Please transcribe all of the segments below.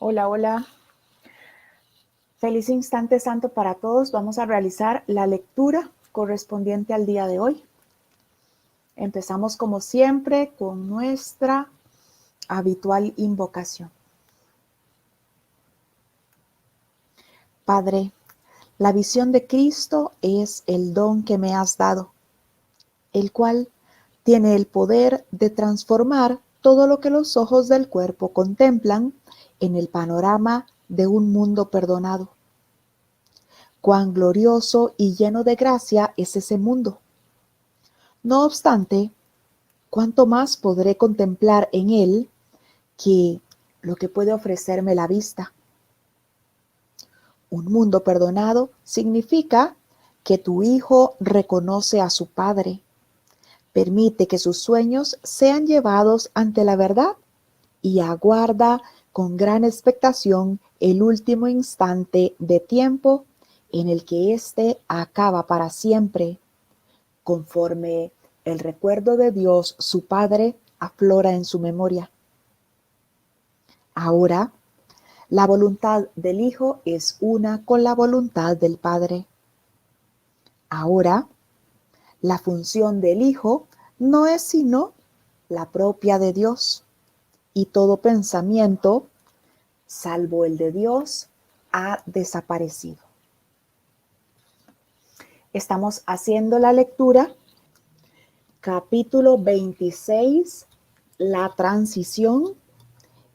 Hola, hola. Feliz instante santo para todos. Vamos a realizar la lectura correspondiente al día de hoy. Empezamos como siempre con nuestra habitual invocación. Padre, la visión de Cristo es el don que me has dado, el cual tiene el poder de transformar todo lo que los ojos del cuerpo contemplan en el panorama de un mundo perdonado. Cuán glorioso y lleno de gracia es ese mundo. No obstante, ¿cuánto más podré contemplar en él que lo que puede ofrecerme la vista? Un mundo perdonado significa que tu hijo reconoce a su padre, permite que sus sueños sean llevados ante la verdad y aguarda con gran expectación el último instante de tiempo en el que éste acaba para siempre, conforme el recuerdo de Dios, su Padre, aflora en su memoria. Ahora, la voluntad del Hijo es una con la voluntad del Padre. Ahora, la función del Hijo no es sino la propia de Dios, y todo pensamiento, salvo el de Dios, ha desaparecido. Estamos haciendo la lectura, capítulo 26, la transición,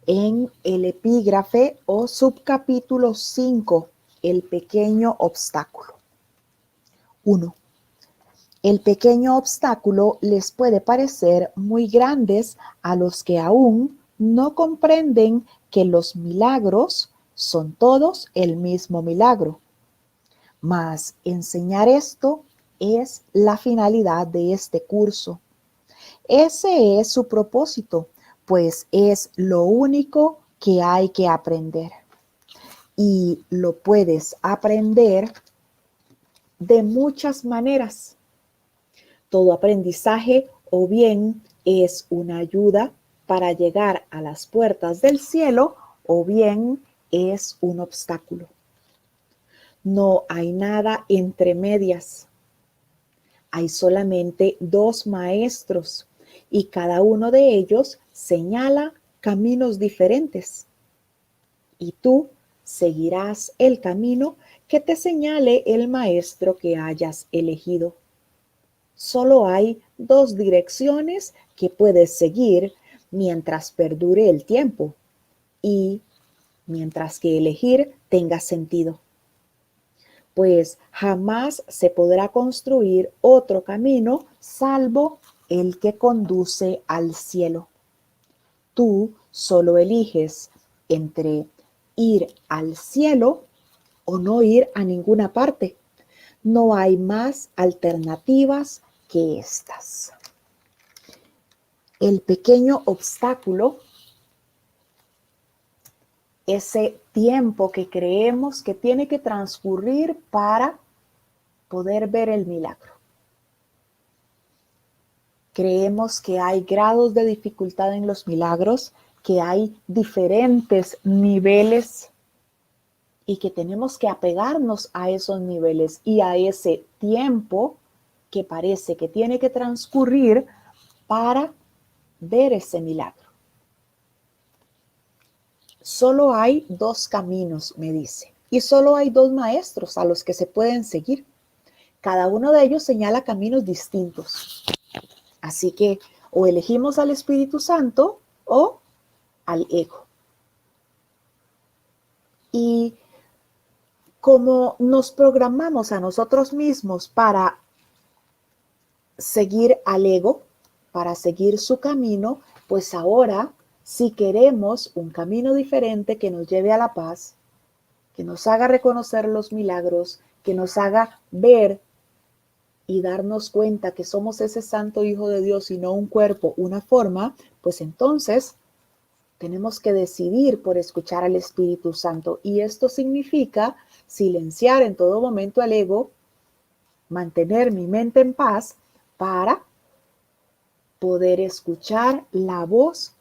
en el epígrafe o subcapítulo 5, el pequeño obstáculo. 1. El pequeño obstáculo les puede parecer muy grandes a los que aún no comprenden que los milagros son todos el mismo milagro. Mas enseñar esto es la finalidad de este curso. Ese es su propósito, pues es lo único que hay que aprender. Y lo puedes aprender de muchas maneras. Todo aprendizaje o bien es una ayuda para llegar a las puertas del cielo o bien es un obstáculo. No hay nada entre medias. Hay solamente dos maestros y cada uno de ellos señala caminos diferentes. Y tú seguirás el camino que te señale el maestro que hayas elegido. Solo hay dos direcciones que puedes seguir mientras perdure el tiempo y mientras que elegir tenga sentido. Pues jamás se podrá construir otro camino salvo el que conduce al cielo. Tú solo eliges entre ir al cielo o no ir a ninguna parte. No hay más alternativas que estas. El pequeño obstáculo, ese tiempo que creemos que tiene que transcurrir para poder ver el milagro. Creemos que hay grados de dificultad en los milagros, que hay diferentes niveles y que tenemos que apegarnos a esos niveles y a ese tiempo que parece que tiene que transcurrir para ver ese milagro. Solo hay dos caminos, me dice, y solo hay dos maestros a los que se pueden seguir. Cada uno de ellos señala caminos distintos. Así que o elegimos al Espíritu Santo o al ego. Y como nos programamos a nosotros mismos para seguir al ego, para seguir su camino, pues ahora, si queremos un camino diferente que nos lleve a la paz, que nos haga reconocer los milagros, que nos haga ver y darnos cuenta que somos ese santo Hijo de Dios y no un cuerpo, una forma, pues entonces tenemos que decidir por escuchar al Espíritu Santo. Y esto significa silenciar en todo momento al ego, mantener mi mente en paz para poder escuchar la voz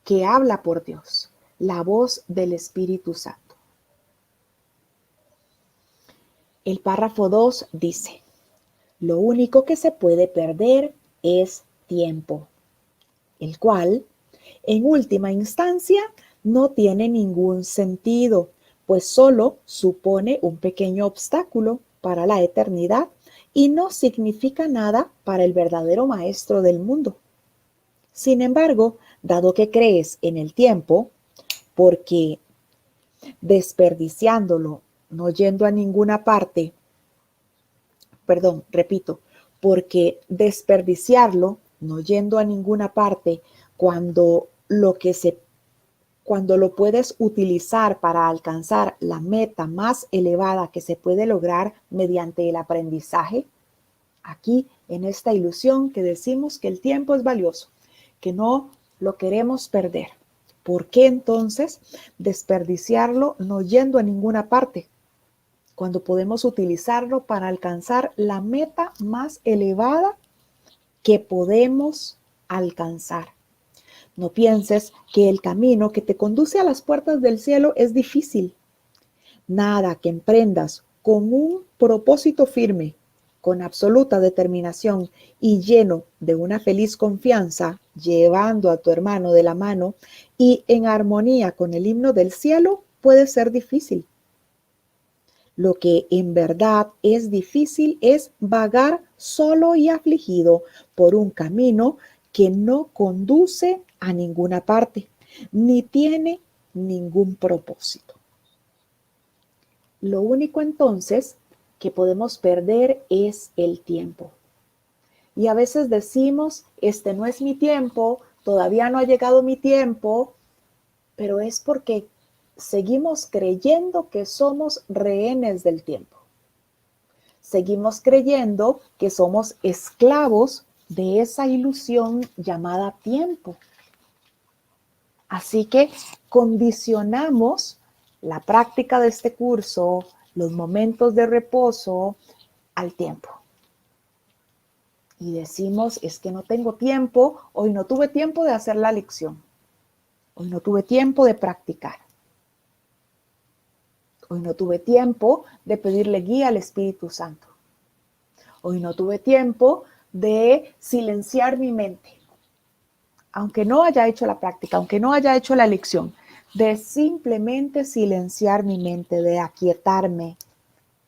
que habla por Dios. la voz del Espíritu Santo. El párrafo 2 dice: lo único que se puede perder es tiempo, el cual, en última instancia, no tiene ningún sentido, pues solo supone un pequeño obstáculo para la eternidad y no significa nada para el verdadero maestro del mundo. Sin embargo, dado que crees en el tiempo, porque desperdiciándolo, no yendo a ninguna parte, repito, porque desperdiciarlo, no yendo a ninguna parte, cuando cuando lo puedes utilizar para alcanzar la meta más elevada que se puede lograr mediante el aprendizaje, aquí en esta ilusión que decimos que el tiempo es valioso, que no lo queremos perder. ¿Por qué entonces desperdiciarlo no yendo a ninguna parte, cuando podemos utilizarlo para alcanzar la meta más elevada que podemos alcanzar? No pienses que el camino que te conduce a las puertas del cielo es difícil. Nada que emprendas con un propósito firme, con absoluta determinación y lleno de una feliz confianza, llevando a tu hermano de la mano y en armonía con el himno del cielo, puede ser difícil. Lo que en verdad es difícil es vagar solo y afligido por un camino que no conduce a ninguna parte, ni tiene ningún propósito. Lo único entonces que podemos perder es el tiempo. Y a veces decimos, este no es mi tiempo, todavía no ha llegado mi tiempo, pero es porque seguimos creyendo que somos rehenes del tiempo. Seguimos creyendo que somos esclavos de esa ilusión llamada tiempo. Así que condicionamos la práctica de este curso, los momentos de reposo, al tiempo. Y decimos, es que no tengo tiempo, hoy no tuve tiempo de hacer la lección, hoy no tuve tiempo de practicar, hoy no tuve tiempo de pedirle guía al Espíritu Santo, hoy no tuve tiempo de silenciar mi mente, aunque no haya hecho la práctica, aunque no haya hecho la lección, de simplemente silenciar mi mente, de aquietarme,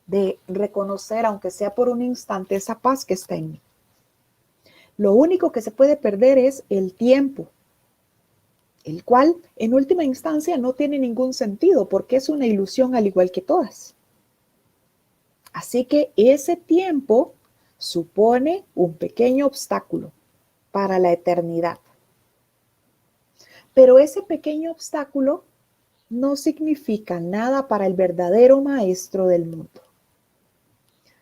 de reconocer, aunque sea por un instante, esa paz que está en mí. Lo único que se puede perder es el tiempo, el cual en última instancia no tiene ningún sentido porque es una ilusión al igual que todas. Así que ese tiempo supone un pequeño obstáculo para la eternidad. Pero ese pequeño obstáculo no significa nada para el verdadero maestro del mundo.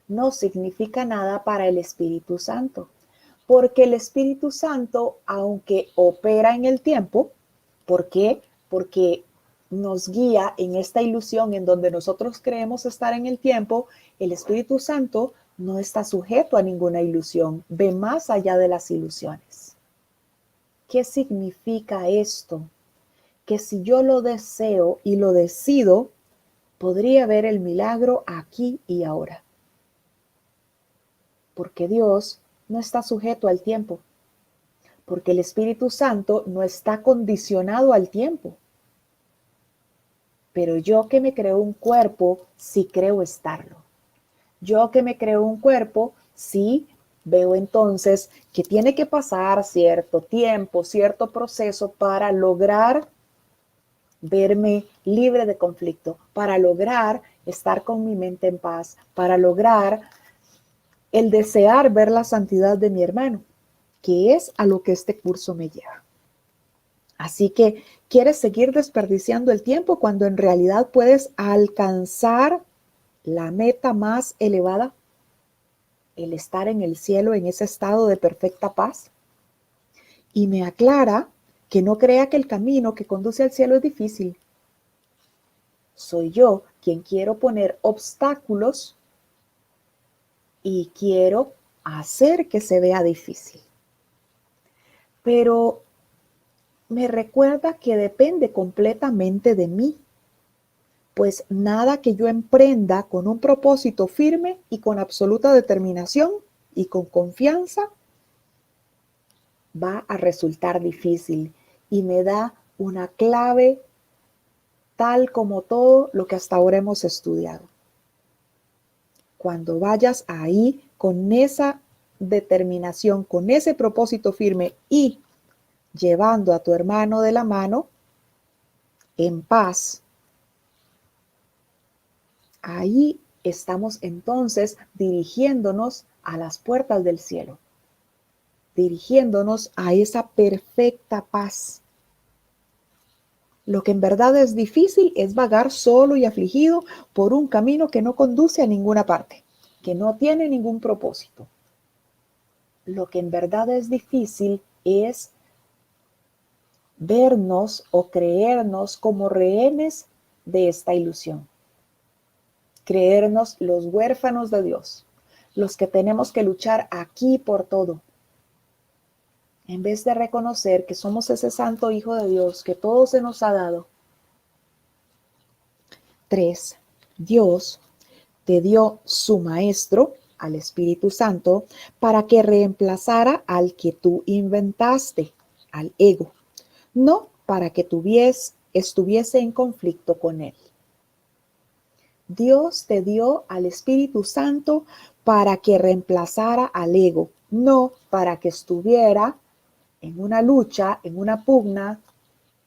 No significa nada para el Espíritu Santo, porque el Espíritu Santo, aunque opera en el tiempo, ¿por qué? Porque nos guía en esta ilusión en donde nosotros creemos estar en el tiempo. El Espíritu Santo no está sujeto a ninguna ilusión, ve más allá de las ilusiones. ¿Qué significa esto? Que si yo lo deseo y lo decido, podría ver el milagro aquí y ahora. Porque Dios no está sujeto al tiempo, porque el Espíritu Santo no está condicionado al tiempo. Pero yo que me creo un cuerpo, sí creo estarlo. Yo que me creo un cuerpo, sí veo entonces que tiene que pasar cierto tiempo, cierto proceso para lograr verme libre de conflicto, para lograr estar con mi mente en paz, para lograr el desear ver la santidad de mi hermano, que es a lo que este curso me lleva. Así que quieres seguir desperdiciando el tiempo cuando en realidad puedes alcanzar la meta más elevada, el estar en el cielo en ese estado de perfecta paz. Y me aclara que no crea que el camino que conduce al cielo es difícil. Soy yo quien quiero poner obstáculos y quiero hacer que se vea difícil. Pero me recuerda que depende completamente de mí, pues nada que yo emprenda con un propósito firme y con absoluta determinación y con confianza va a resultar difícil, y me da una clave tal como todo lo que hasta ahora hemos estudiado. Cuando vayas ahí con esa determinación, con ese propósito firme y llevando a tu hermano de la mano en paz, ahí estamos entonces dirigiéndonos a las puertas del cielo, dirigiéndonos a esa perfecta paz. Lo que en verdad es difícil es vagar solo y afligido por un camino que no conduce a ninguna parte, que no tiene ningún propósito. Lo que en verdad es difícil es vernos o creernos como rehenes de esta ilusión. Creernos los huérfanos de Dios, los que tenemos que luchar aquí por todo, en vez de reconocer que somos ese santo Hijo de Dios, que todo se nos ha dado. 3. Dios te dio su Maestro, al Espíritu Santo, para que reemplazara al que tú inventaste, al ego, no para que estuviese en conflicto con él. Dios te dio al Espíritu Santo para que reemplazara al ego, no para que estuviera en una lucha, en una pugna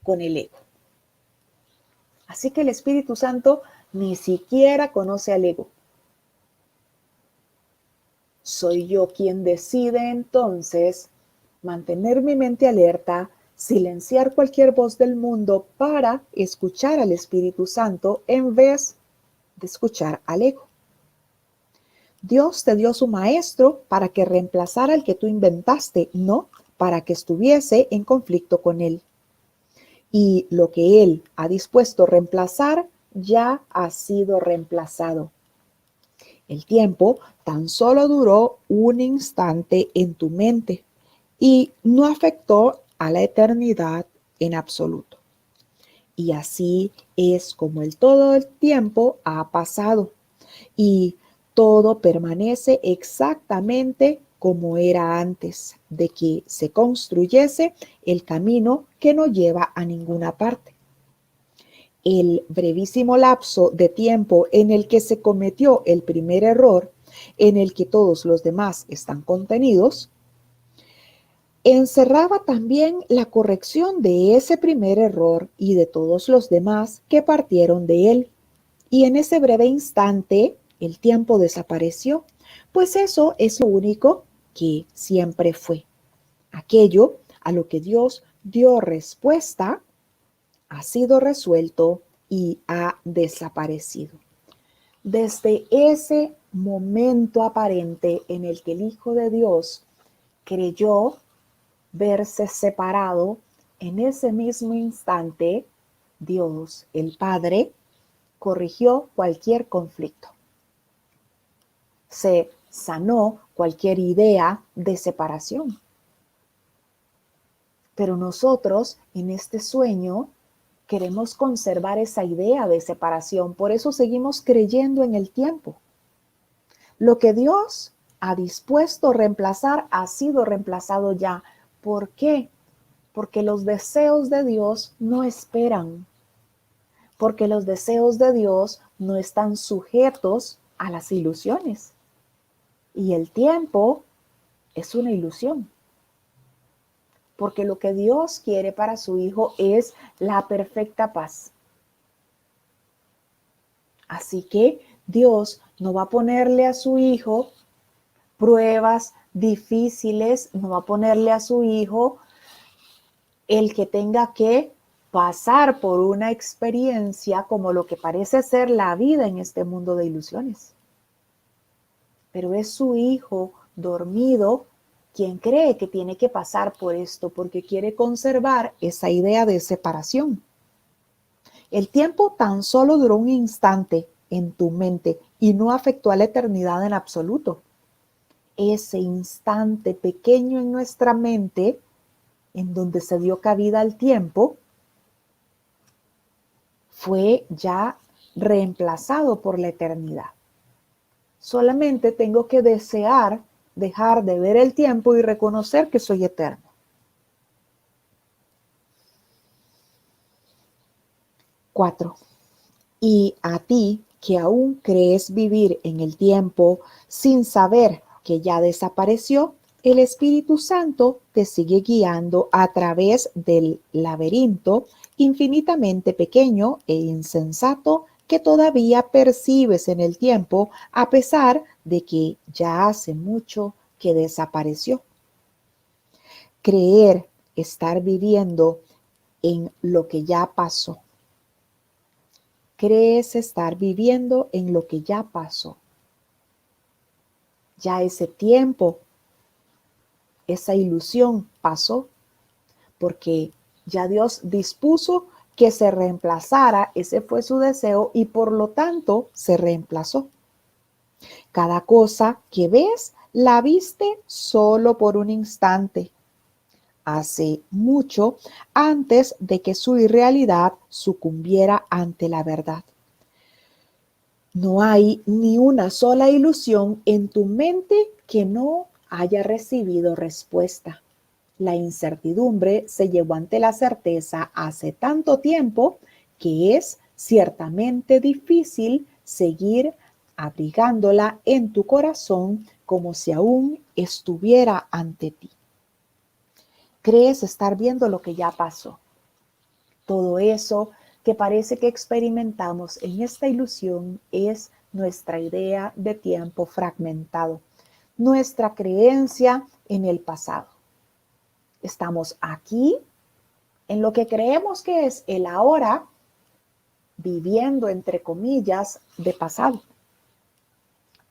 con el ego. Así que el Espíritu Santo ni siquiera conoce al ego. Soy yo quien decide entonces mantener mi mente alerta, silenciar cualquier voz del mundo para escuchar al Espíritu Santo en vez de escuchar al ego. Dios te dio su Maestro para que reemplazara al que tú inventaste, no para que estuviese en conflicto con él. Y lo que él ha dispuesto reemplazar ya ha sido reemplazado. El tiempo tan solo duró un instante en tu mente y no afectó a la eternidad en absoluto. Y así es como todo el tiempo ha pasado y todo permanece exactamente como era antes de que se construyese el camino que no lleva a ninguna parte. El brevísimo lapso de tiempo en el que se cometió el primer error, en el que todos los demás están contenidos, encerraba también la corrección de ese primer error y de todos los demás que partieron de él. Y en ese breve instante el tiempo desapareció, pues eso es lo único que siempre fue. Aquello a lo que Dios dio respuesta ha sido resuelto y ha desaparecido. Desde ese momento aparente en el que el Hijo de Dios creyó verse separado, en ese mismo instante Dios, el Padre, corrigió cualquier conflicto. Se sanó cualquier idea de separación. Pero nosotros en este sueño queremos conservar esa idea de separación, por eso seguimos creyendo en el tiempo. Lo que Dios ha dispuesto reemplazar ha sido reemplazado ya. ¿Por qué? Porque los deseos de Dios no esperan, porque los deseos de Dios no están sujetos a las ilusiones. Y el tiempo es una ilusión, porque lo que Dios quiere para su Hijo es la perfecta paz. Así que Dios no va a ponerle a su Hijo pruebas difíciles, no va a ponerle a su Hijo el que tenga que pasar por una experiencia como lo que parece ser la vida en este mundo de ilusiones. Pero es su Hijo dormido quien cree que tiene que pasar por esto porque quiere conservar esa idea de separación. El tiempo tan solo duró un instante en tu mente y no afectó a la eternidad en absoluto. Ese instante pequeño en nuestra mente en donde se dio cabida al tiempo, fue ya reemplazado por la eternidad. Solamente tengo que desear dejar de ver el tiempo y reconocer que soy eterno. 4. Y a ti que aún crees vivir en el tiempo sin saber que ya desapareció, el Espíritu Santo te sigue guiando a través del laberinto infinitamente pequeño e insensato que todavía percibes en el tiempo, a pesar de que ya hace mucho que desapareció. Creer estar viviendo en lo que ya pasó. Crees estar viviendo en lo que ya pasó. Ya ese tiempo, esa ilusión pasó, porque ya Dios dispuso que se reemplazara, ese fue su deseo y por lo tanto se reemplazó. Cada cosa que ves, la viste solo por un instante, hace mucho antes de que su irrealidad sucumbiera ante la verdad. No hay ni una sola ilusión en tu mente que no haya recibido respuesta. La incertidumbre se llevó ante la certeza hace tanto tiempo que es ciertamente difícil seguir abrigándola en tu corazón como si aún estuviera ante ti. Crees estar viendo lo que ya pasó. Todo eso que parece que experimentamos en esta ilusión es nuestra idea de tiempo fragmentado, nuestra creencia en el pasado. Estamos aquí en lo que creemos que es el ahora, viviendo entre comillas de pasado.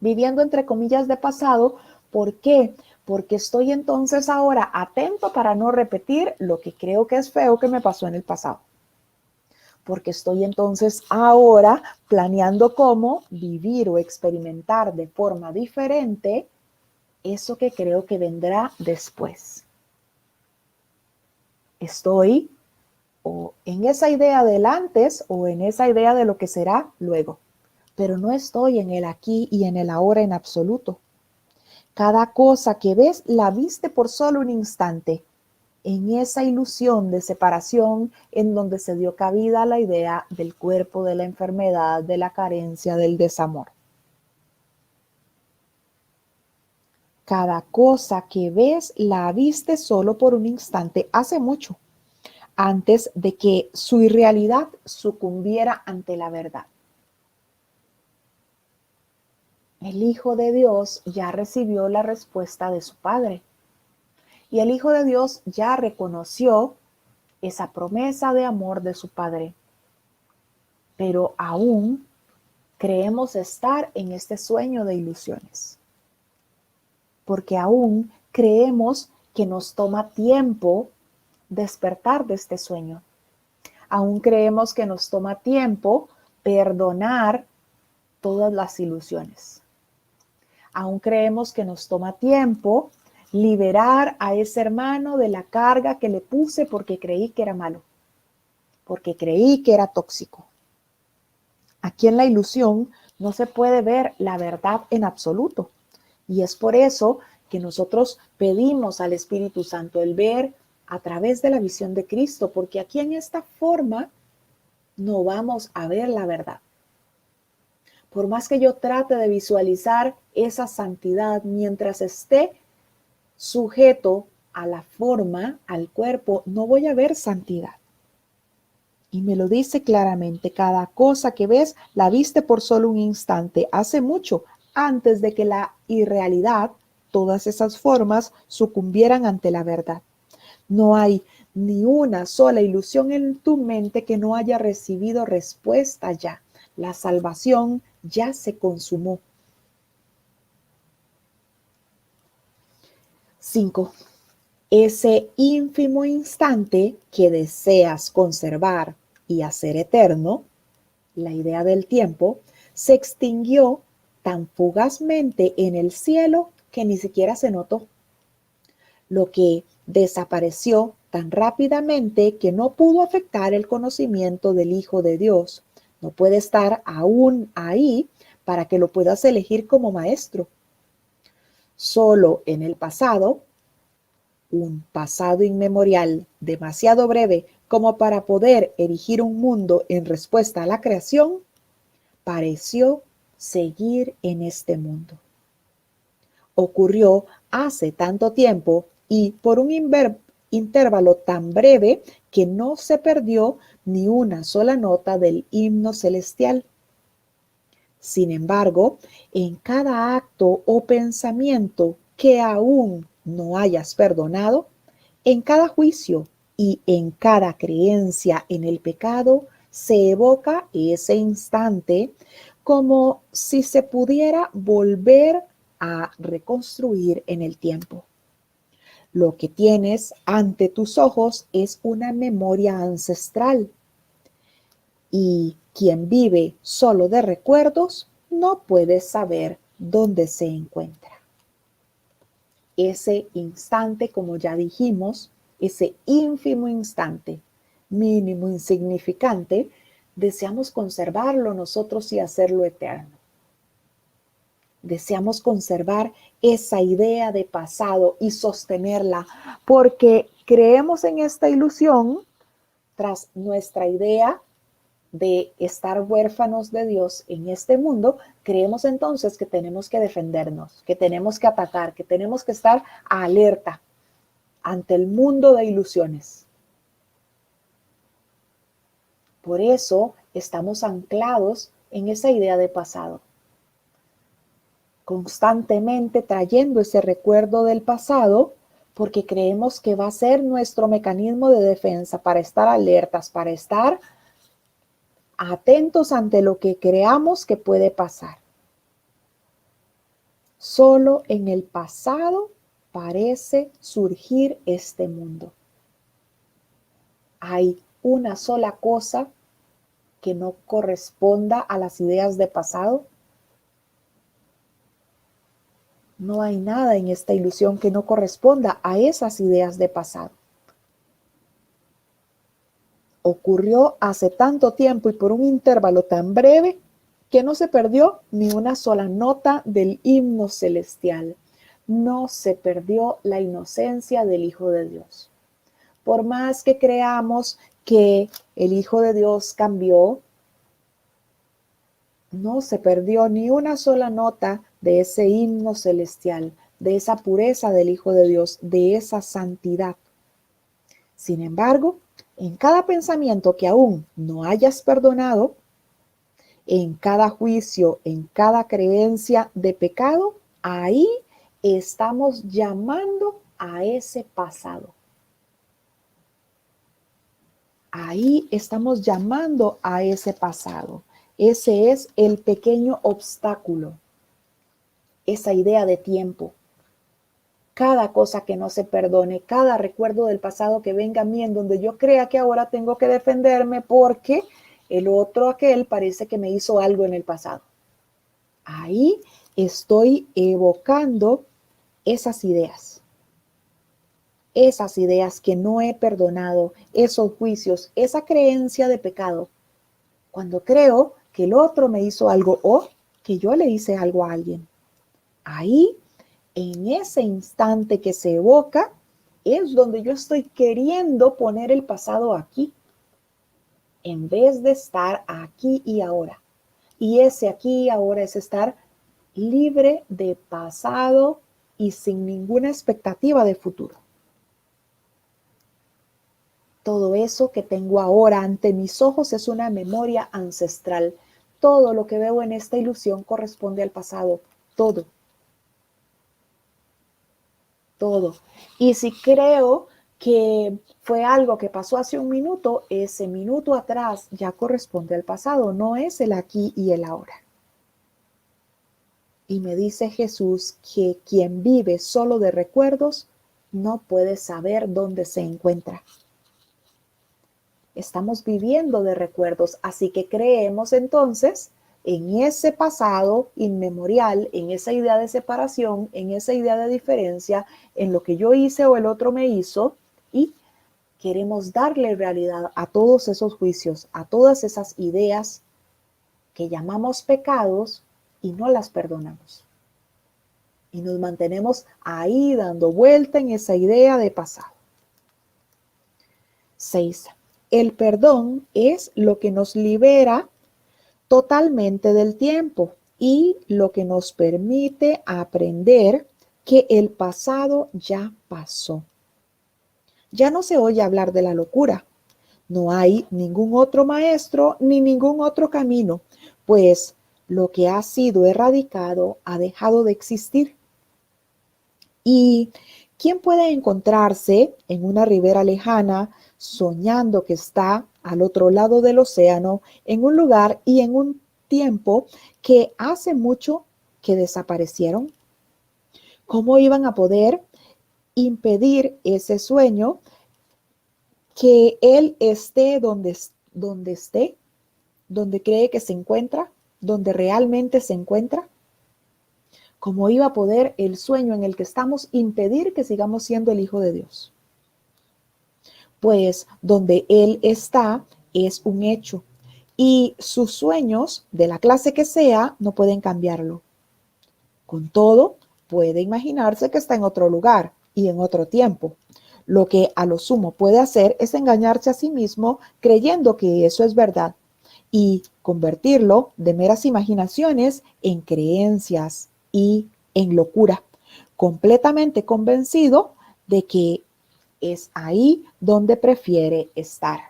Viviendo entre comillas de pasado, ¿por qué? Porque estoy entonces ahora atento para no repetir lo que creo que es feo que me pasó en el pasado. Porque estoy entonces ahora planeando cómo vivir o experimentar de forma diferente eso que creo que vendrá después. Estoy o en esa idea del antes o en esa idea de lo que será luego, pero no estoy en el aquí y en el ahora en absoluto. Cada cosa que ves la viste por solo un instante, en esa ilusión de separación en donde se dio cabida a la idea del cuerpo, de la enfermedad, de la carencia, del desamor. Cada cosa que ves la viste solo por un instante hace mucho, antes de que su irrealidad sucumbiera ante la verdad. El Hijo de Dios ya recibió la respuesta de su Padre. Y el Hijo de Dios ya reconoció esa promesa de amor de su Padre. Pero aún creemos estar en este sueño de ilusiones. Porque aún creemos que nos toma tiempo despertar de este sueño. Aún creemos que nos toma tiempo perdonar todas las ilusiones. Aún creemos que nos toma tiempo liberar a ese hermano de la carga que le puse porque creí que era malo, porque creí que era tóxico. Aquí en la ilusión no se puede ver la verdad en absoluto. Y es por eso que nosotros pedimos al Espíritu Santo el ver a través de la visión de Cristo, porque aquí en esta forma no vamos a ver la verdad. Por más que yo trate de visualizar esa santidad mientras esté sujeto a la forma, al cuerpo, no voy a ver santidad. Y me lo dice claramente, cada cosa que ves la viste por solo un instante, hace mucho, antes de que la irrealidad, todas esas formas, sucumbieran ante la verdad. No hay ni una sola ilusión en tu mente que no haya recibido respuesta ya. La salvación ya se consumó. 5. Ese ínfimo instante que deseas conservar y hacer eterno, la idea del tiempo, se extinguió tan fugazmente en el cielo que ni siquiera se notó. Lo que desapareció tan rápidamente que no pudo afectar el conocimiento del Hijo de Dios. No puede estar aún ahí para que lo puedas elegir como maestro. Solo en el pasado, un pasado inmemorial demasiado breve como para poder erigir un mundo en respuesta a la creación, pareció seguir en este mundo. Ocurrió hace tanto tiempo y por un intervalo tan breve que no se perdió ni una sola nota del himno celestial. Sin embargo, en cada acto o pensamiento que aún no hayas perdonado, en cada juicio y en cada creencia en el pecado, se evoca ese instante como si se pudiera volver a reconstruir en el tiempo. Lo que tienes ante tus ojos es una memoria ancestral y quien vive solo de recuerdos no puede saber dónde se encuentra. Ese instante, como ya dijimos, ese ínfimo instante, mínimo, insignificante, deseamos conservarlo nosotros y hacerlo eterno. Deseamos conservar esa idea de pasado y sostenerla porque creemos en esta ilusión tras nuestra idea de estar huérfanos de Dios en este mundo. Creemos entonces que tenemos que defendernos, que tenemos que atacar, que tenemos que estar alerta ante el mundo de ilusiones. Por eso estamos anclados en esa idea de pasado, constantemente trayendo ese recuerdo del pasado porque creemos que va a ser nuestro mecanismo de defensa para estar alertas, para estar atentos ante lo que creamos que puede pasar. Solo en el pasado parece surgir este mundo. Hay una sola cosa que no corresponda a las ideas de pasado. No hay nada en esta ilusión que no corresponda a esas ideas de pasado. Ocurrió hace tanto tiempo y por un intervalo tan breve que no se perdió ni una sola nota del himno celestial. No se perdió la inocencia del Hijo de Dios. Por más que creamos que el Hijo de Dios cambió, no se perdió ni una sola nota de ese himno celestial, de esa pureza del Hijo de Dios, de esa santidad. Sin embargo, en cada pensamiento que aún no hayas perdonado, en cada juicio, en cada creencia de pecado, ahí estamos llamando a ese pasado. Ahí estamos llamando a ese pasado. Ese es el pequeño obstáculo, esa idea de tiempo. Cada cosa que no se perdone, cada recuerdo del pasado que venga a mí en donde yo crea que ahora tengo que defenderme porque el otro aquel parece que me hizo algo en el pasado. Ahí estoy evocando esas ideas que no he perdonado, esos juicios, esa creencia de pecado. Cuando creo que el otro me hizo algo o que yo le hice algo a alguien. Ahí, en ese instante que se evoca, es donde yo estoy queriendo poner el pasado aquí, en vez de estar aquí y ahora. Y ese aquí y ahora es estar libre de pasado y sin ninguna expectativa de futuro. Todo eso que tengo ahora ante mis ojos es una memoria ancestral. Todo lo que veo en esta ilusión corresponde al pasado. Todo. Todo. Y si creo que fue algo que pasó hace un minuto, ese minuto atrás ya corresponde al pasado, no es el aquí y el ahora. Y me dice Jesús que quien vive solo de recuerdos no puede saber dónde se encuentra. Estamos viviendo de recuerdos, así que creemos entonces en ese pasado inmemorial, en esa idea de separación, en esa idea de diferencia, en lo que yo hice o el otro me hizo, y queremos darle realidad a todos esos juicios, a todas esas ideas que llamamos pecados y no las perdonamos. Y nos mantenemos ahí dando vuelta en esa idea de pasado. 6. El perdón es lo que nos libera totalmente del tiempo y lo que nos permite aprender que el pasado ya pasó. Ya no se oye hablar de la locura. No hay ningún otro maestro ni ningún otro camino, pues lo que ha sido erradicado ha dejado de existir. ¿Y quién puede encontrarse en una ribera lejana soñando que está al otro lado del océano, en un lugar y en un tiempo que hace mucho que desaparecieron? ¿Cómo iban a poder impedir ese sueño que él esté donde esté, donde cree que se encuentra, donde realmente se encuentra? ¿Cómo iba a poder el sueño en el que estamos impedir que sigamos siendo el Hijo de Dios? Pues donde Él está es un hecho y sus sueños, de la clase que sea, no pueden cambiarlo. Con todo, puede imaginarse que está en otro lugar y en otro tiempo. Lo que a lo sumo puede hacer es engañarse a sí mismo creyendo que eso es verdad y convertirlo de meras imaginaciones en creencias y en locura, completamente convencido de que es ahí donde prefiere estar,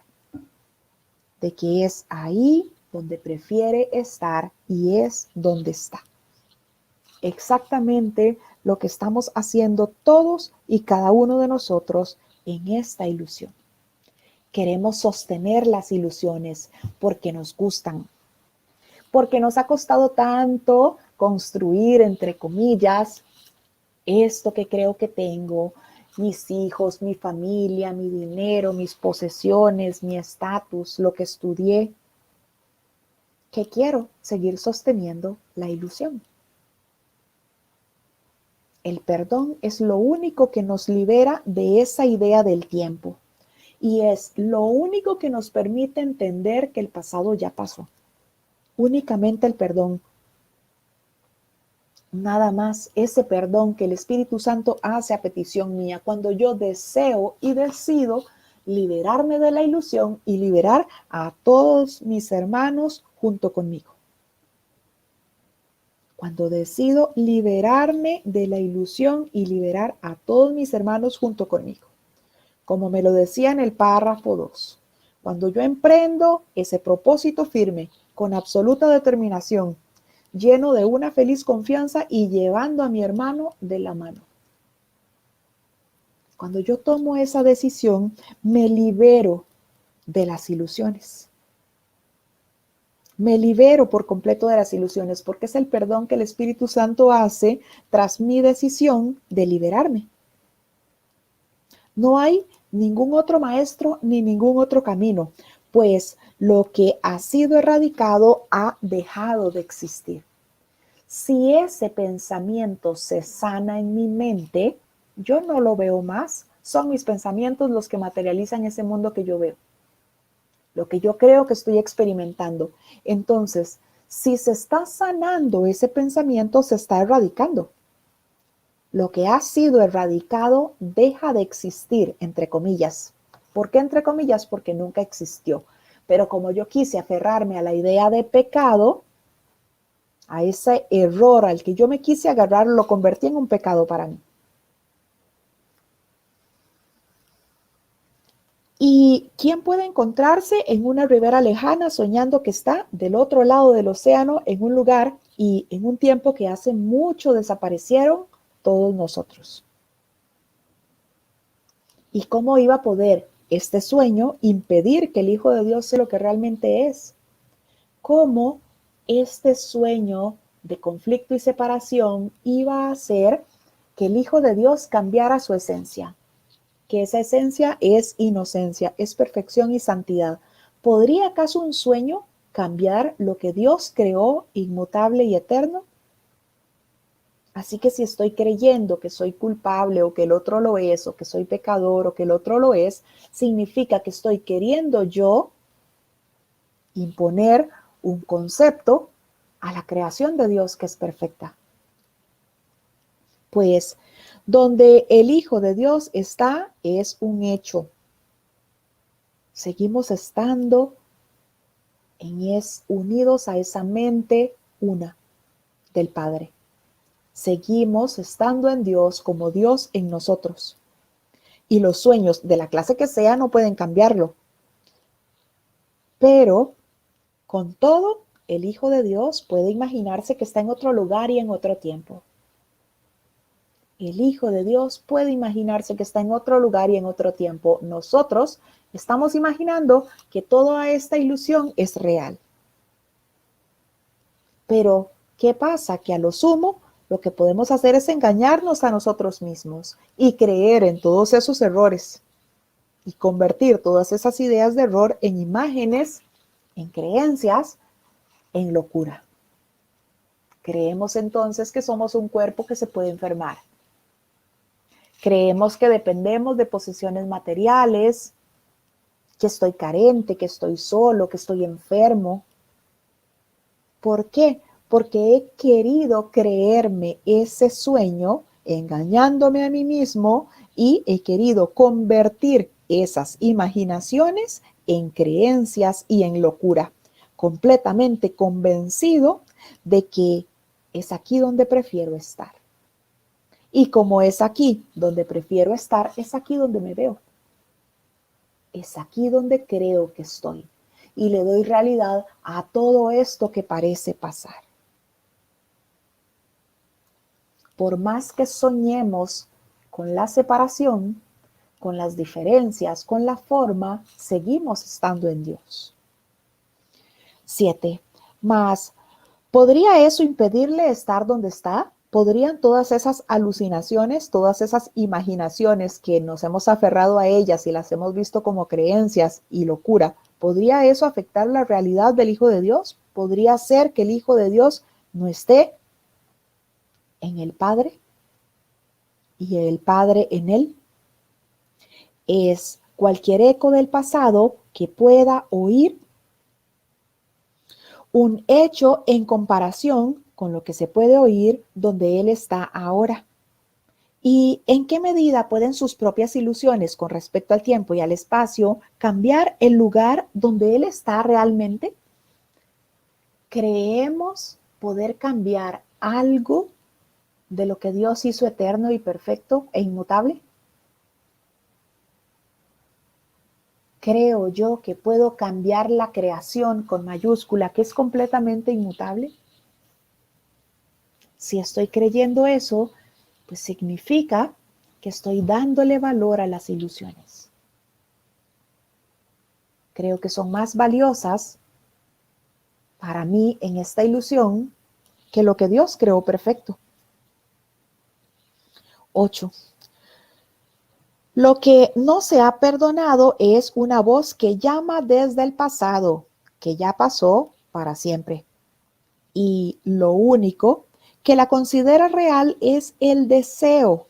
de que es ahí donde prefiere estar y es donde está. Exactamente lo que estamos haciendo todos y cada uno de nosotros en esta ilusión. Queremos sostener las ilusiones porque nos gustan, porque nos ha costado tanto construir, entre comillas, esto que creo que tengo, mis hijos, mi familia, mi dinero, mis posesiones, mi estatus, lo que estudié, que quiero seguir sosteniendo la ilusión. El perdón es lo único que nos libera de esa idea del tiempo y es lo único que nos permite entender que el pasado ya pasó. Únicamente el perdón. Nada más ese perdón que el Espíritu Santo hace a petición mía cuando yo deseo y decido liberarme de la ilusión y liberar a todos mis hermanos junto conmigo. Cuando decido liberarme de la ilusión y liberar a todos mis hermanos junto conmigo. Como me lo decía en el párrafo 2. Cuando yo emprendo ese propósito firme, con absoluta determinación, lleno de una feliz confianza y llevando a mi hermano de la mano. Cuando yo tomo esa decisión, me libero de las ilusiones. Me libero por completo de las ilusiones porque es el perdón que el Espíritu Santo hace tras mi decisión de liberarme. No hay ningún otro maestro ni ningún otro camino, pues lo que ha sido erradicado ha dejado de existir. Si ese pensamiento se sana en mi mente, yo no lo veo más. Son mis pensamientos los que materializan ese mundo que yo veo, lo que yo creo que estoy experimentando. Entonces, si se está sanando ese pensamiento, se está erradicando. Lo que ha sido erradicado deja de existir, entre comillas. ¿Por qué entre comillas? Porque nunca existió. Pero como yo quise aferrarme a la idea de pecado, a ese error al que yo me quise agarrar, lo convertí en un pecado para mí. ¿Y quién puede encontrarse en una ribera lejana soñando que está del otro lado del océano en un lugar y en un tiempo que hace mucho desaparecieron todos nosotros? ¿Y cómo iba a poder este sueño impedir que el Hijo de Dios sea lo que realmente es? ¿Cómo este sueño de conflicto y separación iba a hacer que el Hijo de Dios cambiara su esencia? Que esa esencia es inocencia, es perfección y santidad. ¿Podría acaso un sueño cambiar lo que Dios creó inmutable y eterno? Así que si estoy creyendo que soy culpable o que el otro lo es, o que soy pecador o que el otro lo es, significa que estoy queriendo yo imponer un concepto a la creación de Dios que es perfecta. Pues donde el Hijo de Dios está es un hecho. Seguimos estando unidos a esa mente una del Padre. Seguimos estando en Dios como Dios en nosotros. Y los sueños de la clase que sea no pueden cambiarlo. Pero con todo, el Hijo de Dios puede imaginarse que está en otro lugar y en otro tiempo. El Hijo de Dios puede imaginarse que está en otro lugar y en otro tiempo. Nosotros estamos imaginando que toda esta ilusión es real. Pero, ¿qué pasa? Que a lo sumo, lo que podemos hacer es engañarnos a nosotros mismos y creer en todos esos errores y convertir todas esas ideas de error en imágenes, en creencias, en locura. Creemos entonces que somos un cuerpo que se puede enfermar. Creemos que dependemos de posesiones materiales, que estoy carente, que estoy solo, que estoy enfermo. ¿Por qué? Porque he querido creerme ese sueño, engañándome a mí mismo, y he querido convertir esas imaginaciones en creencias y en locura, completamente convencido de que es aquí donde prefiero estar. Y como es aquí donde prefiero estar, es aquí donde me veo. Es aquí donde creo que estoy. Y le doy realidad a todo esto que parece pasar. Por más que soñemos con la separación, con las diferencias, con la forma, seguimos estando en Dios. 7. Mas, ¿podría eso impedirle estar donde está? ¿Podrían todas esas alucinaciones, todas esas imaginaciones que nos hemos aferrado a ellas y las hemos visto como creencias y locura, ¿podría eso afectar la realidad del Hijo de Dios? ¿Podría ser que el Hijo de Dios no esté en el Padre y el Padre en él? Es cualquier eco del pasado que pueda oír un hecho en comparación con lo que se puede oír donde él está ahora. ¿Y en qué medida pueden sus propias ilusiones con respecto al tiempo y al espacio cambiar el lugar donde él está realmente? ¿Creemos poder cambiar algo de lo que Dios hizo eterno y perfecto e inmutable? ¿Creo yo que puedo cambiar la creación con mayúscula, que es completamente inmutable? Si estoy creyendo eso, pues significa que estoy dándole valor a las ilusiones. Creo que son más valiosas para mí en esta ilusión que lo que Dios creó perfecto. 8. Lo que no se ha perdonado es una voz que llama desde el pasado, que ya pasó para siempre. Y lo único que la considera real es el deseo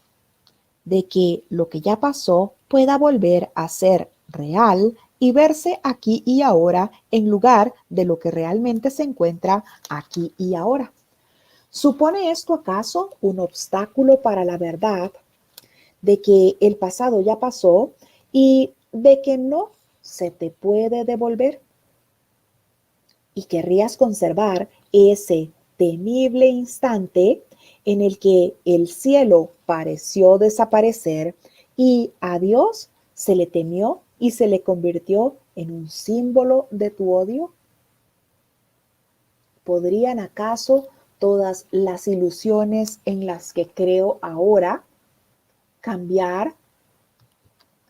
de que lo que ya pasó pueda volver a ser real y verse aquí y ahora en lugar de lo que realmente se encuentra aquí y ahora. ¿Supone esto acaso un obstáculo para la verdad de que el pasado ya pasó y de que no se te puede devolver? Y querrías conservar ese temible instante en el que el cielo pareció desaparecer y a Dios se le temió y se le convirtió en un símbolo de tu odio. ¿Podrían acaso todas las ilusiones en las que creo ahora cambiar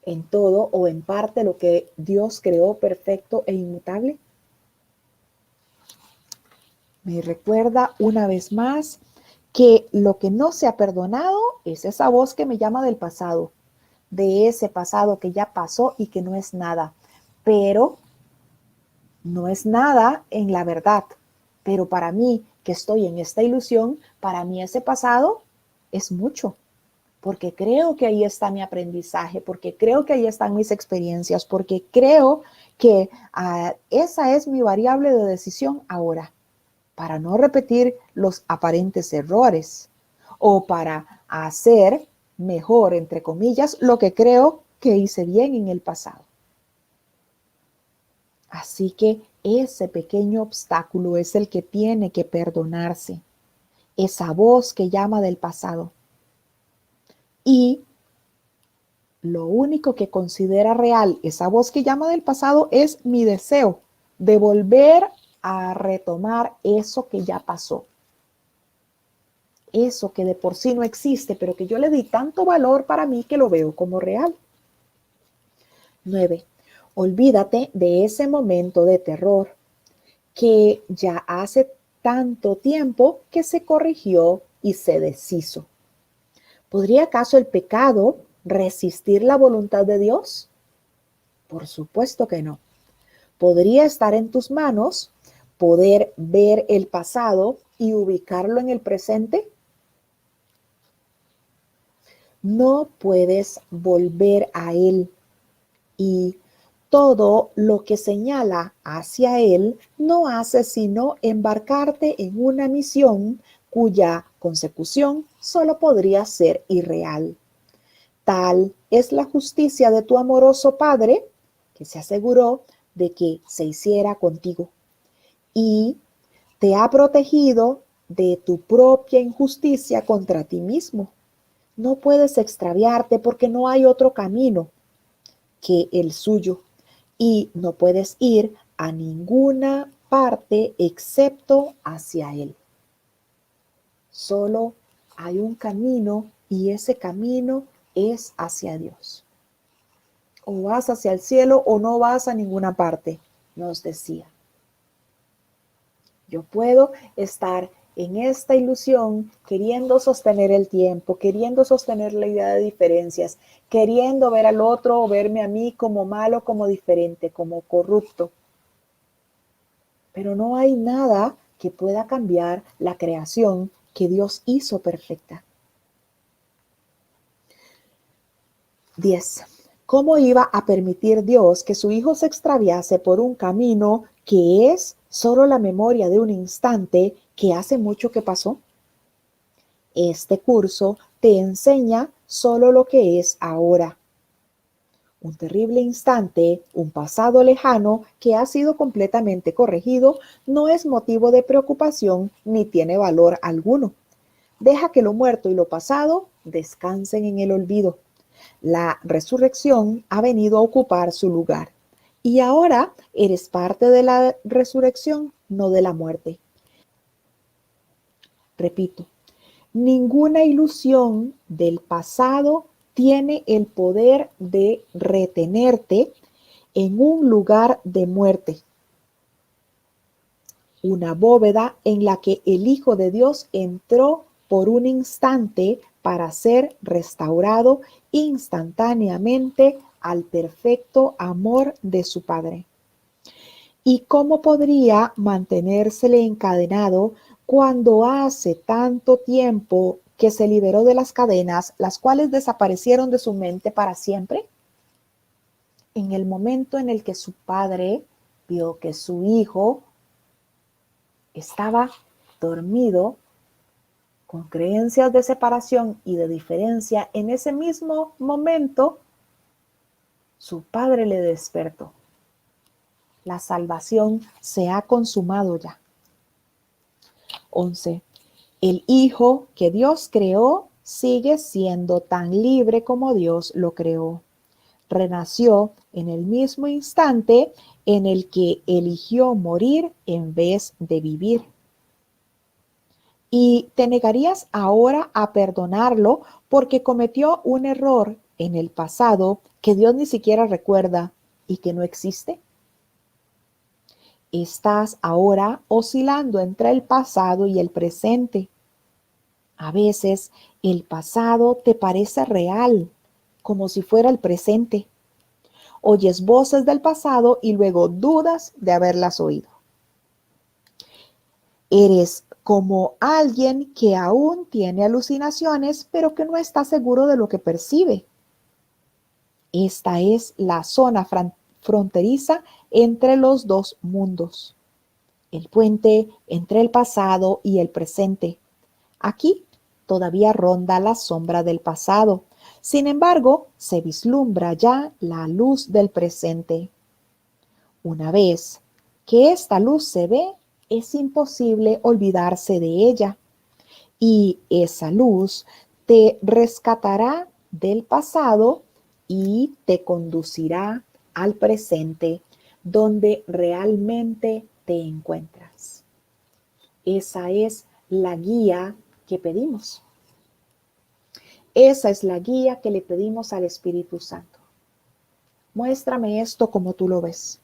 en todo o en parte lo que Dios creó perfecto e inmutable? Me recuerda una vez más que lo que no se ha perdonado es esa voz que me llama del pasado, de ese pasado que ya pasó y que no es nada, pero no es nada en la verdad. Pero para mí, que estoy en esta ilusión, para mí ese pasado es mucho, porque creo que ahí está mi aprendizaje, porque creo que ahí están mis experiencias, porque creo que esa es mi variable de decisión ahora, para no repetir los aparentes errores o para hacer mejor, entre comillas, lo que creo que hice bien en el pasado. Así que ese pequeño obstáculo es el que tiene que perdonarse, esa voz que llama del pasado. Y lo único que considera real esa voz que llama del pasado es mi deseo de volver a retomar eso que ya pasó. Eso que de por sí no existe, pero que yo le di tanto valor para mí que lo veo como real. 9. Olvídate de ese momento de terror que ya hace tanto tiempo que se corrigió y se deshizo. ¿Podría acaso el pecado resistir la voluntad de Dios? Por supuesto que no. ¿Podría estar en tus manos poder ver el pasado y ubicarlo en el presente? No puedes volver a él, y todo lo que señala hacia él no hace sino embarcarte en una misión cuya consecución solo podría ser irreal. Tal es la justicia de tu amoroso Padre, que se aseguró de que se hiciera contigo y te ha protegido de tu propia injusticia contra ti mismo. No puedes extraviarte porque no hay otro camino que el suyo y no puedes ir a ninguna parte excepto hacia él. Solo hay un camino y ese camino es hacia Dios. O vas hacia el cielo o no vas a ninguna parte, nos decía. Yo puedo estar en esta ilusión queriendo sostener el tiempo, queriendo sostener la idea de diferencias, queriendo ver al otro o verme a mí como malo, como diferente, como corrupto. Pero no hay nada que pueda cambiar la creación que Dios hizo perfecta. 10. ¿Cómo iba a permitir Dios que su hijo se extraviase por un camino que es solo la memoria de un instante que hace mucho que pasó? Este curso te enseña solo lo que es ahora. Un terrible instante, un pasado lejano que ha sido completamente corregido, no es motivo de preocupación ni tiene valor alguno. Deja que lo muerto y lo pasado descansen en el olvido. La resurrección ha venido a ocupar su lugar. Y ahora eres parte de la resurrección, no de la muerte. Repito, ninguna ilusión del pasado tiene el poder de retenerte en un lugar de muerte. Una bóveda en la que el Hijo de Dios entró por un instante para ser restaurado instantáneamente al perfecto amor de su Padre. ¿Y cómo podría mantenérsele encadenado cuando hace tanto tiempo que se liberó de las cadenas, las cuales desaparecieron de su mente para siempre? En el momento en el que su padre vio que su hijo estaba dormido, con creencias de separación y de diferencia, en ese mismo momento, su padre le despertó. La salvación se ha consumado ya. 11. El Hijo que Dios creó sigue siendo tan libre como Dios lo creó. Renació en el mismo instante en el que eligió morir en vez de vivir. ¿Y te negarías ahora a perdonarlo porque cometió un error en el pasado que Dios ni siquiera recuerda y que no existe? Estás ahora oscilando entre el pasado y el presente. A veces el pasado te parece real, como si fuera el presente. Oyes voces del pasado y luego dudas de haberlas oído. Eres como alguien que aún tiene alucinaciones, pero que no está seguro de lo que percibe. Esta es la zona fronteriza entre los dos mundos, el puente entre el pasado y el presente. Aquí todavía ronda la sombra del pasado. Sin embargo, se vislumbra ya la luz del presente. Una vez que esta luz se ve, es imposible olvidarse de ella. Y esa luz te rescatará del pasado y te conducirá al presente, donde realmente te encuentras. Esa es la guía que pedimos. Esa es la guía que le pedimos al Espíritu Santo. Muéstrame esto como tú lo ves.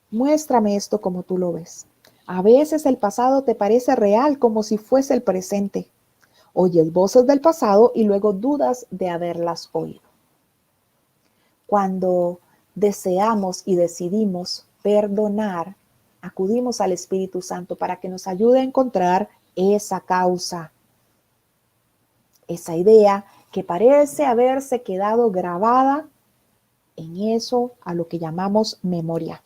Muéstrame esto como tú lo ves. A veces el pasado te parece real como si fuese el presente. Oyes voces del pasado y luego dudas de haberlas oído. Cuando deseamos y decidimos perdonar, acudimos al Espíritu Santo para que nos ayude a encontrar esa causa, esa idea que parece haberse quedado grabada en eso a lo que llamamos memoria.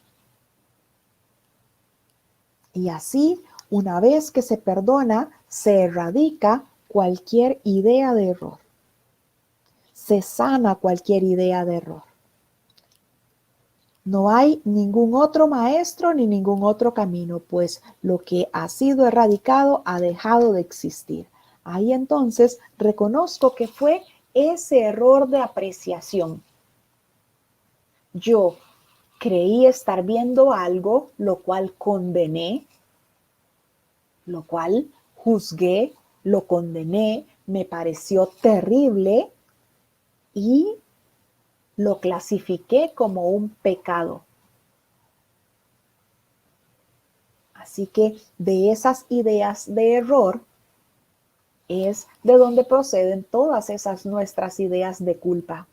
Y así, una vez que se perdona, se erradica cualquier idea de error. Se sana cualquier idea de error. No hay ningún otro maestro ni ningún otro camino, pues lo que ha sido erradicado ha dejado de existir. Ahí entonces reconozco que fue ese error de apreciación. Yo creí estar viendo algo, lo cual condené, lo cual juzgué, lo condené, me pareció terrible y lo clasifiqué como un pecado. Así que de esas ideas de error es de donde proceden todas esas nuestras ideas de culpa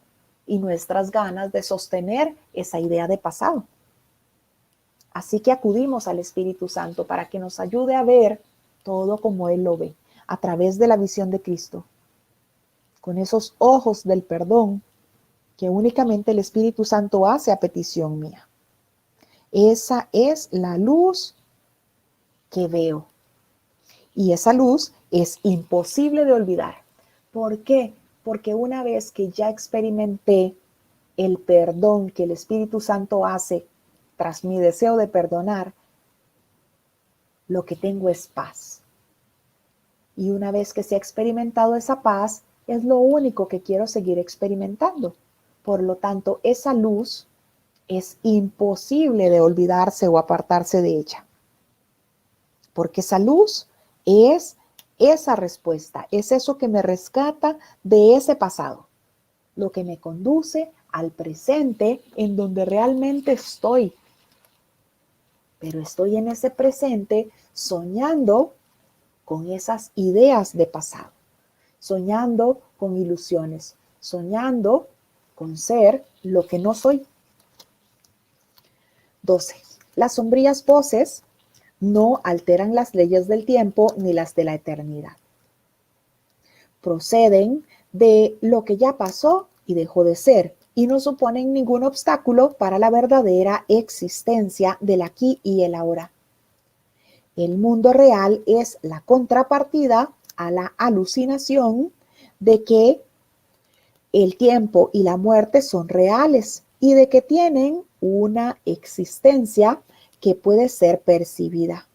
y nuestras ganas de sostener esa idea de pasado. Así que acudimos al Espíritu Santo para que nos ayude a ver todo como Él lo ve, a través de la visión de Cristo, con esos ojos del perdón que únicamente el Espíritu Santo hace a petición mía. Esa es la luz que veo. Y esa luz es imposible de olvidar. ¿Por qué? Porque una vez que ya experimenté el perdón que el Espíritu Santo hace tras mi deseo de perdonar, lo que tengo es paz. Y una vez que se ha experimentado esa paz, es lo único que quiero seguir experimentando. Por lo tanto, esa luz es imposible de olvidarse o apartarse de ella. Porque esa luz es esa respuesta, es eso que me rescata de ese pasado, lo que me conduce al presente en donde realmente estoy. Pero estoy en ese presente soñando con esas ideas de pasado, soñando con ilusiones, soñando con ser lo que no soy. 12. Las sombrías voces no alteran las leyes del tiempo ni las de la eternidad. Proceden de lo que ya pasó y dejó de ser y no suponen ningún obstáculo para la verdadera existencia del aquí y el ahora. El mundo real es la contrapartida a la alucinación de que el tiempo y la muerte son reales y de que tienen una existencia que puede ser percibida.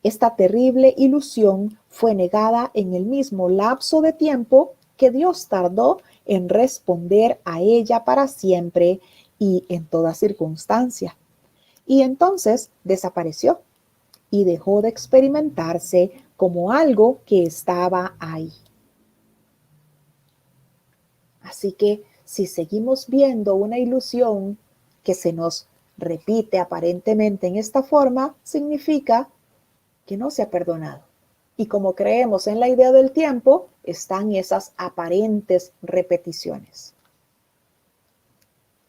Esta terrible ilusión fue negada en el mismo lapso de tiempo que Dios tardó en responder a ella para siempre y en toda circunstancia. Y entonces desapareció y dejó de experimentarse como algo que estaba ahí. Así que si seguimos viendo una ilusión que se nos repite aparentemente en esta forma, significa que no se ha perdonado. Y como creemos en la idea del tiempo, están esas aparentes repeticiones.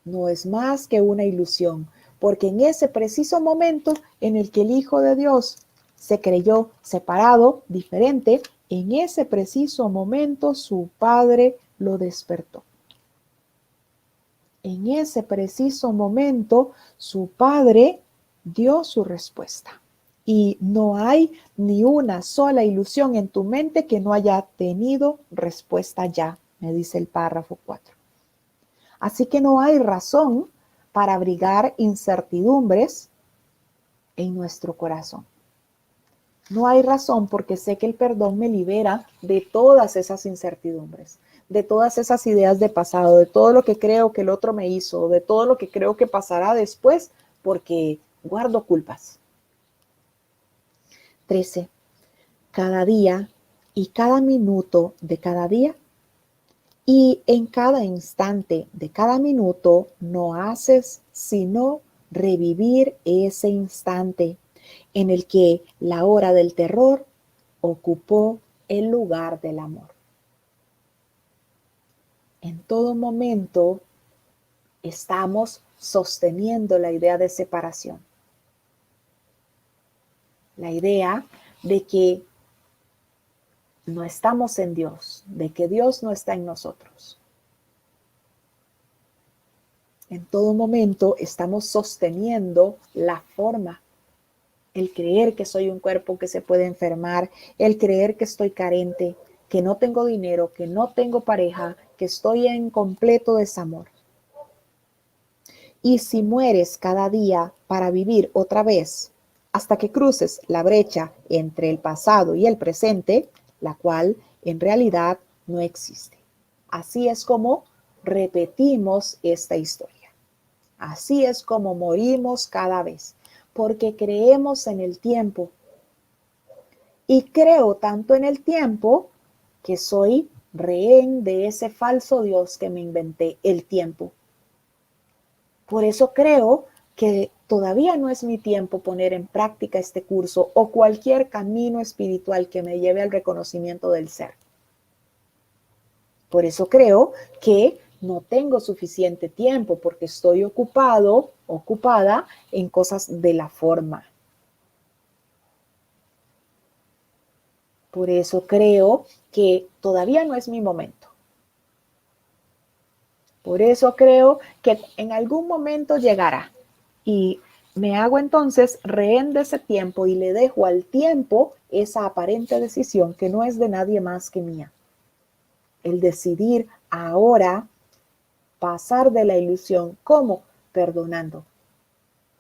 No es más que una ilusión, porque en ese preciso momento en el que el Hijo de Dios se creyó separado, diferente, en ese preciso momento su padre lo despertó. En ese preciso momento su padre dio su respuesta. Y no hay ni una sola ilusión en tu mente que no haya tenido respuesta ya, me dice el párrafo 4. Así que no hay razón para abrigar incertidumbres en nuestro corazón. No hay razón porque sé que el perdón me libera de todas esas incertidumbres, de todas esas ideas de pasado, de todo lo que creo que el otro me hizo, de todo lo que creo que pasará después, porque guardo culpas. 13. Cada día y cada minuto de cada día y en cada instante de cada minuto no haces sino revivir ese instante en el que la hora del terror ocupó el lugar del amor. En todo momento estamos sosteniendo la idea de separación. La idea de que no estamos en Dios, de que Dios no está en nosotros. En todo momento estamos sosteniendo la forma. El creer que soy un cuerpo que se puede enfermar, el creer que estoy carente, que no tengo dinero, que no tengo pareja, que estoy en completo desamor. Y si mueres cada día para vivir otra vez, hasta que cruces la brecha entre el pasado y el presente, la cual en realidad no existe. Así es como repetimos esta historia. Así es como morimos cada vez, porque creemos en el tiempo. Y creo tanto en el tiempo que soy rehén de ese falso Dios que me inventé, el tiempo. Por eso creo que todavía no es mi tiempo poner en práctica este curso o cualquier camino espiritual que me lleve al reconocimiento del ser. Por eso creo que no tengo suficiente tiempo porque estoy ocupado, ocupada en cosas de la forma. Por eso creo que todavía no es mi momento. Por eso creo que en algún momento llegará y me hago entonces rehén de ese tiempo y le dejo al tiempo esa aparente decisión que no es de nadie más que mía. El decidir ahora pasar de la ilusión, ¿cómo? Perdonando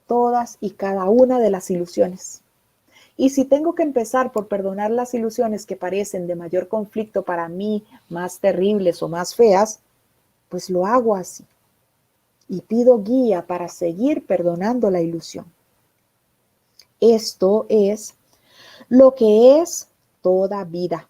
todas y cada una de las ilusiones. Y si tengo que empezar por perdonar las ilusiones que parecen de mayor conflicto para mí, más terribles o más feas, pues lo hago así. Y pido guía para seguir perdonando la ilusión. Esto es lo que es toda vida.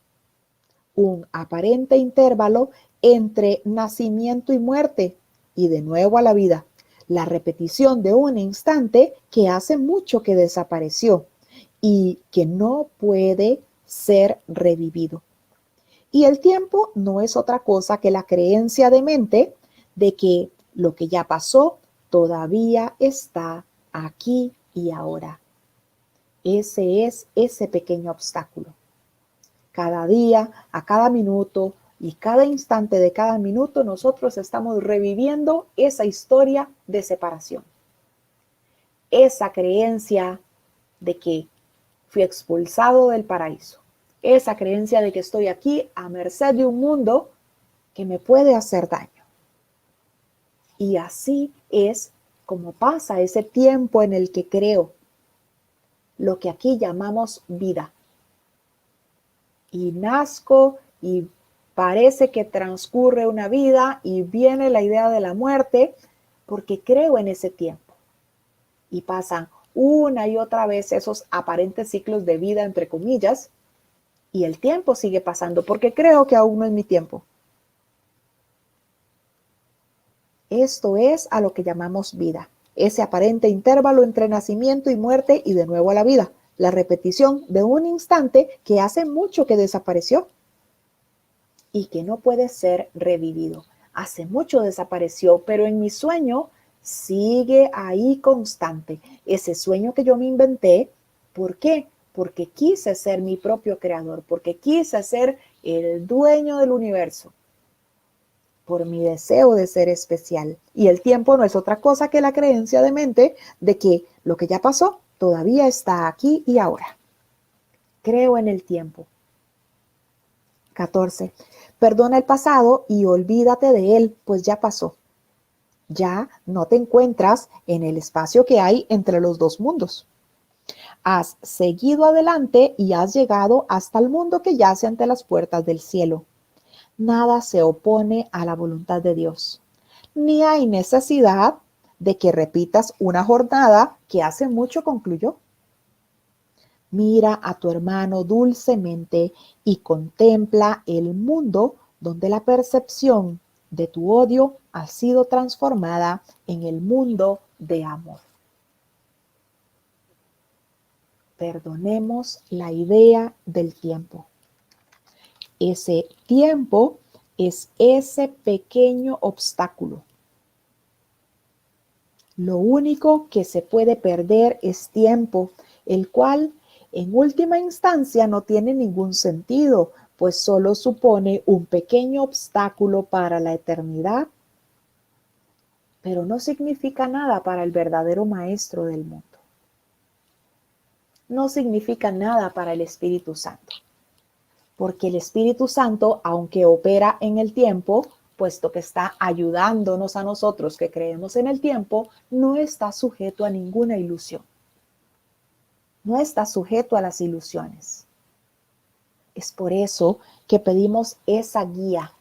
Un aparente intervalo entre nacimiento y muerte y de nuevo a la vida. La repetición de un instante que hace mucho que desapareció y que no puede ser revivido. Y el tiempo no es otra cosa que la creencia de mente de que lo que ya pasó todavía está aquí y ahora. Ese es ese pequeño obstáculo. Cada día, a cada minuto y cada instante de cada minuto, nosotros estamos reviviendo esa historia de separación. Esa creencia de que fui expulsado del paraíso. Esa creencia de que estoy aquí a merced de un mundo que me puede hacer daño. Y así es como pasa ese tiempo en el que creo lo que aquí llamamos vida. Y nazco y parece que transcurre una vida y viene la idea de la muerte porque creo en ese tiempo. Y pasan una y otra vez esos aparentes ciclos de vida, entre comillas, y el tiempo sigue pasando porque creo que aún no es mi tiempo. Esto es a lo que llamamos vida, ese aparente intervalo entre nacimiento y muerte y de nuevo a la vida, la repetición de un instante que hace mucho que desapareció y que no puede ser revivido. Hace mucho desapareció, pero en mi sueño sigue ahí constante. Ese sueño que yo me inventé, ¿por qué? porque quise ser mi propio creador, porque quise ser el dueño del universo, por mi deseo de ser especial. Y el tiempo no es otra cosa que la creencia de mente de que lo que ya pasó todavía está aquí y ahora. Creo en el tiempo. 14. Perdona el pasado y olvídate de él, pues ya pasó. Ya no te encuentras en el espacio que hay entre los dos mundos. Has seguido adelante y has llegado hasta el mundo que yace ante las puertas del cielo. Nada se opone a la voluntad de Dios, ni hay necesidad de que repitas una jornada que hace mucho concluyó. Mira a tu hermano dulcemente y contempla el mundo donde la percepción de tu odio ha sido transformada en el mundo de amor. Perdonemos la idea del tiempo. Ese tiempo es ese pequeño obstáculo. Lo único que se puede perder es tiempo, el cual en última instancia no tiene ningún sentido, pues solo supone un pequeño obstáculo para la eternidad, pero no significa nada para el verdadero maestro del mundo. No significa nada para el Espíritu Santo, porque el Espíritu Santo, aunque opera en el tiempo, puesto que está ayudándonos a nosotros que creemos en el tiempo, no está sujeto a ninguna ilusión. No está sujeto a las ilusiones. Es por eso que pedimos esa guía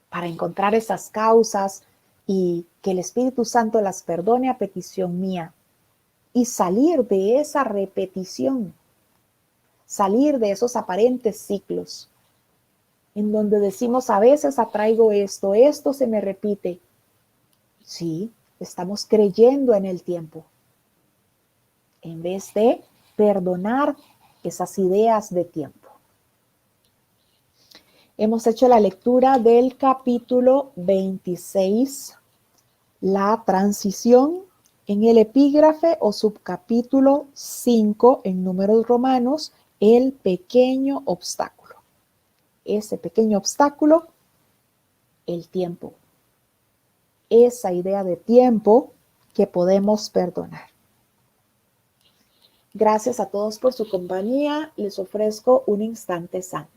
para encontrar esas causas y que el Espíritu Santo las perdone a petición mía y salir de esa repetición, salir de esos aparentes ciclos en donde decimos a veces atraigo esto, esto se me repite. Sí, estamos creyendo en el tiempo en vez de perdonar esas ideas de tiempo. Hemos hecho la lectura del capítulo 26, la transición, en el epígrafe o subcapítulo 5 en Números Romanos, el pequeño obstáculo. Ese pequeño obstáculo, el tiempo. Esa idea de tiempo que podemos perdonar. Gracias a todos por su compañía. Les ofrezco un instante santo.